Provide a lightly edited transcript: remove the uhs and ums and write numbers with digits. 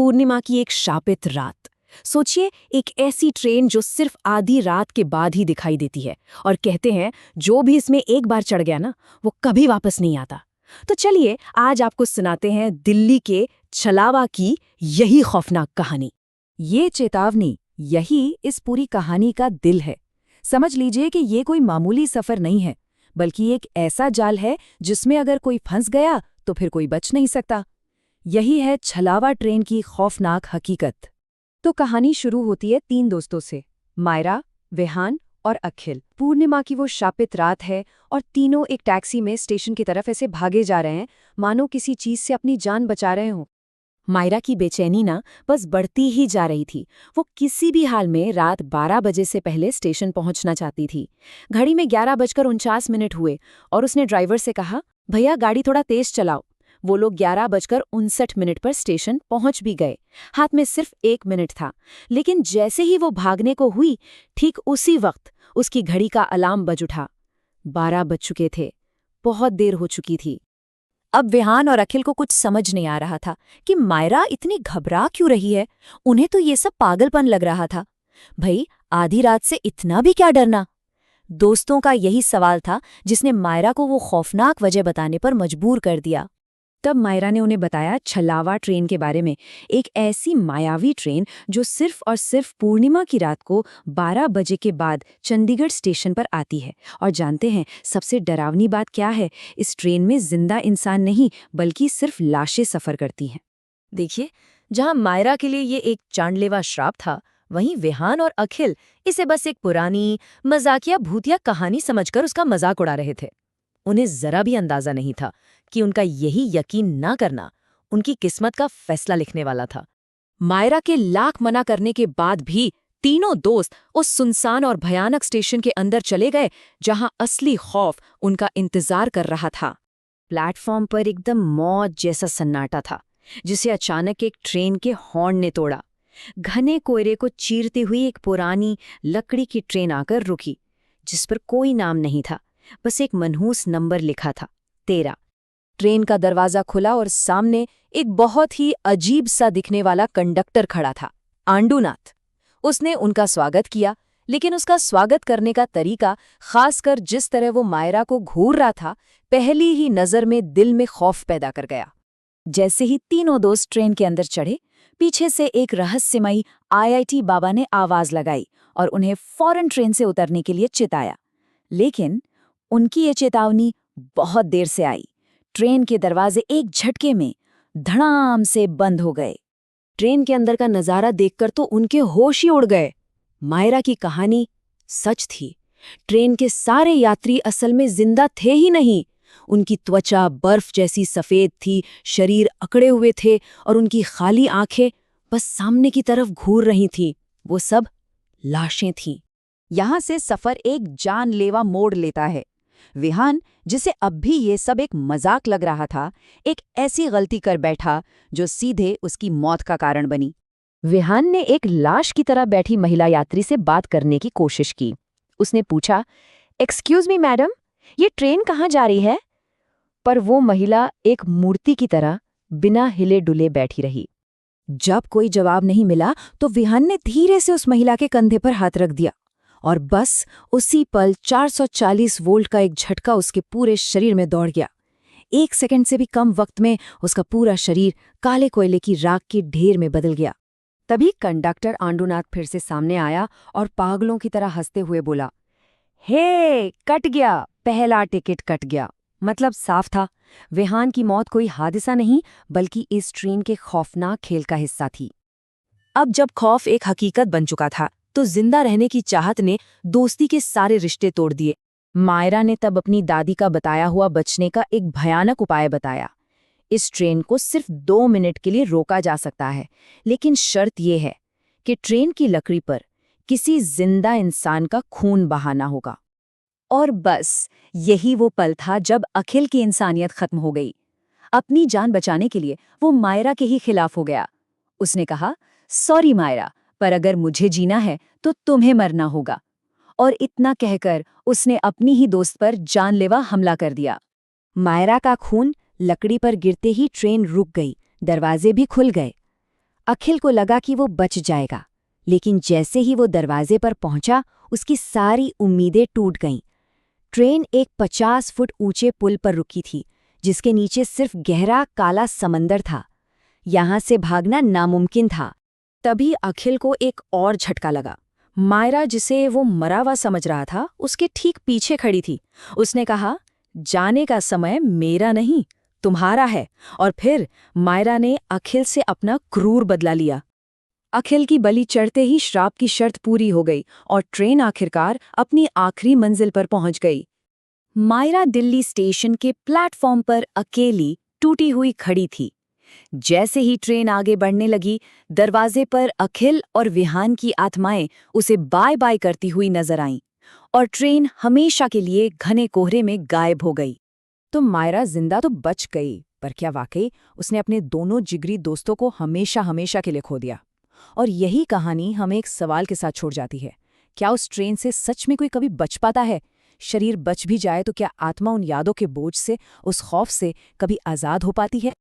पूर्णिमा की एक शापित रात। सोचिए, एक ऐसी ट्रेन जो सिर्फ आधी रात के बाद ही दिखाई देती है और कहते हैं जो भी इसमें एक बार चढ़ गया ना, वो कभी वापस नहीं आता। तो चलिए आज आपको सुनाते हैं दिल्ली के छलावा की यही खौफनाक कहानी। ये चेतावनी, यही इस पूरी कहानी का दिल है। समझ लीजिए कि ये कोई मामूली सफर नहीं है, बल्कि एक ऐसा जाल है जिसमें अगर कोई फंस गया तो फिर कोई बच नहीं सकता। यही है छलावा ट्रेन की खौफनाक हकीकत। तो कहानी शुरू होती है 3 दोस्तों से, मायरा, विहान और अखिल। पूर्णिमा की वो शापित रात है और तीनों एक टैक्सी में स्टेशन की तरफ ऐसे भागे जा रहे हैं मानो किसी चीज से अपनी जान बचा रहे हों। मायरा की बेचैनी ना बस बढ़ती ही जा रही थी। वो किसी भी हाल में रात 12 बजे से पहले स्टेशन पहुंचना चाहती थी। घड़ी में 11:49 हुए और उसने ड्राइवर से कहा, भैया गाड़ी थोड़ा तेज चलाओ। वो लोग 11:59 पर स्टेशन पहुंच भी गए। हाथ में सिर्फ 1 मिनट था, लेकिन जैसे ही वो भागने को हुई, ठीक उसी वक्त उसकी घड़ी का अलार्म बज उठा। 12 बज चुके थे। बहुत देर हो चुकी थी। अब विहान और अखिल को कुछ समझ नहीं आ रहा था कि मायरा इतनी घबरा क्यों रही है। उन्हें तो ये सब पागलपन लग रहा था। भई, आधी रात से इतना भी क्या डरना? दोस्तों का यही सवाल था जिसने मायरा को वो खौफनाक वजह बताने पर मजबूर कर दिया। तब मायरा ने उन्हें बताया छलावा ट्रेन के बारे में, एक ऐसी मायावी ट्रेन जो सिर्फ और सिर्फ पूर्णिमा की रात को 12 बजे के बाद चंडीगढ़ स्टेशन पर आती है। और जानते हैं सबसे डरावनी बात क्या है? इस ट्रेन में जिंदा इंसान नहीं बल्कि सिर्फ लाशें सफर करती हैं। देखिए, जहां मायरा के लिए ये एक जानलेवा श्राप था, वहीं विहान और अखिल इसे बस एक पुरानी मजाकिया भूतिया कहानी समझकर उसका मजाक उड़ा रहे थे। उन्हें जरा भी अंदाजा नहीं था कि उनका यही यकीन ना करना उनकी किस्मत का फैसला लिखने वाला था। मायरा के लाख मना करने के बाद भी तीनों दोस्त उस सुनसान और भयानक स्टेशन के अंदर चले गए जहां असली खौफ उनका इंतजार कर रहा था। प्लेटफॉर्म पर एकदम मौत जैसा सन्नाटा था, जिसे अचानक एक ट्रेन के हॉर्न ने तोड़ा। घने कोयरे को चीरती हुई एक पुरानी लकड़ी की ट्रेन आकर रुकी, जिस पर कोई नाम नहीं था, बस एक मनहूस नंबर लिखा था, 13। ट्रेन का दरवाजा खुला और सामने एक बहुत ही अजीब सा दिखने वाला कंडक्टर खड़ा था, आंडूनाथ। उसने उनका स्वागत किया, लेकिन उसका स्वागत करने का तरीका, खासकर जिस तरह वो मायरा को घूर रहा था, पहली ही नजर में दिल में खौफ पैदा कर गया। जैसे ही तीनों दोस्त ट्रेन के अंदर चढ़े, पीछे से एक रहस्यमयी IIT बाबा ने आवाज लगाई और उन्हें फौरन ट्रेन से उतरने के लिए चिताया। लेकिन उनकी ये चेतावनी बहुत देर से आई। ट्रेन के दरवाजे एक झटके में धड़ाम से बंद हो गए। ट्रेन के अंदर का नजारा देखकर तो उनके होश ही उड़ गए। मायरा की कहानी सच थी। ट्रेन के सारे यात्री असल में जिंदा थे ही नहीं। उनकी त्वचा बर्फ जैसी सफेद थी, शरीर अकड़े हुए थे और उनकी खाली आंखें बस सामने की तरफ घूर रही थीं। वो सब लाशें थीं। यहां से सफर एक जानलेवा मोड़ लेता है। विहान, जिसे अब भी ये सब एक मजाक लग रहा था, एक ऐसी गलती कर बैठा जो सीधे उसकी मौत का कारण बनी। विहान ने एक लाश की तरह बैठी महिला यात्री से बात करने की कोशिश की। उसने पूछा, एक्सक्यूज मी मैडम, ये ट्रेन कहाँ जा रही है? पर वो महिला एक मूर्ति की तरह बिना हिले डुले बैठी रही। जब कोई जवाब नहीं मिला तो विहान ने धीरे से उस महिला के कंधे पर हाथ रख दिया और बस उसी पल 440 वोल्ट का एक झटका उसके पूरे शरीर में दौड़ गया। 1 सेकंड से भी कम वक्त में उसका पूरा शरीर काले कोयले की राख के ढेर में बदल गया। तभी कंडक्टर आंडूनाथ फिर से सामने आया और पागलों की तरह हंसते हुए बोला, हे, कट गया, पहला टिकट कट गया। मतलब साफ था, विहान की मौत कोई हादसा नहीं बल्कि इस ट्रेन के खौफनाक खेल का हिस्सा थी। अब जब खौफ एक हकीकत बन चुका था, तो जिंदा रहने की चाहत ने दोस्ती के सारे रिश्ते तोड़ दिए। मायरा ने तब अपनी दादी का बताया हुआ बचने का एक भयानक उपाय बताया। इस ट्रेन को सिर्फ 2 मिनट के लिए रोका जा सकता है, लेकिन शर्त यह है कि ट्रेन की लकड़ी पर किसी जिंदा इंसान का खून बहाना होगा। और बस यही वो पल था जब अखिल की इंसानियत खत्म हो गई। अपनी जान बचाने के लिए वो मायरा के ही खिलाफ हो गया। उसने कहा, सॉरी मायरा, पर अगर मुझे जीना है तो तुम्हें मरना होगा। और इतना कहकर उसने अपनी ही दोस्त पर जानलेवा हमला कर दिया। मायरा का खून लकड़ी पर गिरते ही ट्रेन रुक गई, दरवाजे भी खुल गए। अखिल को लगा कि वो बच जाएगा, लेकिन जैसे ही वो दरवाजे पर पहुंचा, उसकी सारी उम्मीदें टूट गईं। ट्रेन एक 50 फुट ऊंचे पुल पर रुकी थी, जिसके नीचे सिर्फ गहरा काला समंदर था। यहां से भागना नामुमकिन था। तभी अखिल को एक और झटका लगा। मायरा, जिसे वो मरा हुआ समझ रहा था, उसके ठीक पीछे खड़ी थी। उसने कहा, जाने का समय मेरा नहीं, तुम्हारा है। और फिर मायरा ने अखिल से अपना क्रूर बदला लिया। अखिल की बलि चढ़ते ही श्राप की शर्त पूरी हो गई और ट्रेन आखिरकार अपनी आखिरी मंजिल पर पहुंच गई। मायरा दिल्ली स्टेशन के प्लेटफॉर्म पर अकेली टूटी हुई खड़ी थी। जैसे ही ट्रेन आगे बढ़ने लगी, दरवाजे पर अखिल और विहान की आत्माएं उसे बाय बाय करती हुई नजर आईं और ट्रेन हमेशा के लिए घने कोहरे में गायब हो गई। तो मायरा जिंदा तो बच गई, पर क्या वाकई उसने अपने दोनों जिगरी दोस्तों को हमेशा हमेशा के लिए खो दिया? और यही कहानी हमें एक सवाल के साथ छोड़ जाती है। क्या उस ट्रेन से सच में कोई कभी बच पाता है? शरीर बच भी जाए तो क्या आत्मा उन यादों के बोझ से, उस खौफ से कभी आज़ाद हो पाती है?